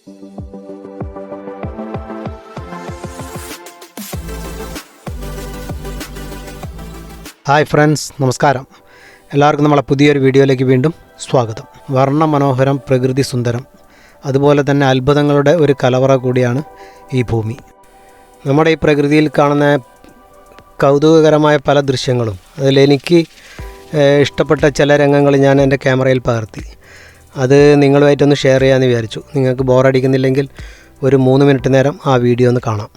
Hi friends, നമസ്കാരം. എല്ലാവർക്കും നമ്മളെ പുതിയൊരു വീഡിയോയിലേക്ക് വീണ്ടും സ്വാഗതം. വർണ്ണമനോഹരം, പ്രകൃതി സുന്ദരം, അതുപോലെ തന്നെ അത്ഭുതങ്ങളുടെ ഒരു കലവറ കൂടിയാണ് ഈ ഭൂമി. നമ്മുടെ ഈ പ്രകൃതിയിൽ കാണുന്ന കൗതുകകരമായ പല ദൃശ്യങ്ങളും അതിലെനിക്ക് ഇഷ്ടപ്പെട്ട ചില രംഗങ്ങൾ ഞാൻ എൻ്റെ ക്യാമറയിൽ പകർത്തി. അത് നിങ്ങളുമായിട്ടൊന്ന് ഷെയർ ചെയ്യാമെന്ന് വിചാരിച്ചു. നിങ്ങൾക്ക് ബോറടിക്കുന്നില്ലെങ്കിൽ ഒരു 3 മിനിറ്റ് നേരം ആ വീഡിയോ ഒന്ന് കാണാം.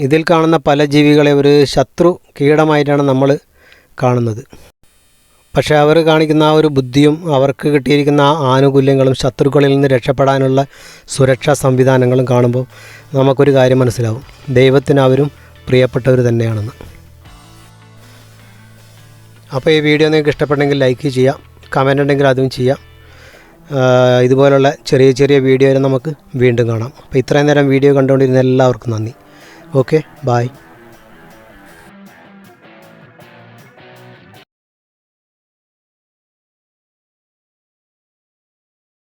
ഇതിൽ കാണുന്ന പല ജീവികളെ ഒരു ശത്രു കീടമായിട്ടാണ് നമ്മൾ കാണുന്നത്. പക്ഷേ അവർ കാണിക്കുന്ന ആ ഒരു ബുദ്ധിയും അവർക്ക് കിട്ടിയിരിക്കുന്ന ആ ആനുകൂല്യങ്ങളും ശത്രുക്കളിൽ നിന്ന് രക്ഷപ്പെടാനുള്ള സുരക്ഷാ സംവിധാനങ്ങളും കാണുമ്പോൾ നമുക്കൊരു കാര്യം മനസ്സിലാവും: ദൈവത്തിന് അവരും പ്രിയപ്പെട്ടവർ തന്നെയാണെന്ന്. അപ്പോൾ ഈ വീഡിയോ നിങ്ങൾക്ക് ഇഷ്ടപ്പെട്ടെങ്കിൽ ലൈക്ക് ചെയ്യാം, കമൻ്റ് ഉണ്ടെങ്കിൽ അതും ചെയ്യാം. ഇതുപോലുള്ള ചെറിയ ചെറിയ വീഡിയോയിൽ നമുക്ക് വീണ്ടും കാണാം. അപ്പോൾ ഇത്രയും നേരം വീഡിയോ കണ്ടുകൊണ്ടിരുന്ന എല്ലാവർക്കും നന്ദി. Okay, bye.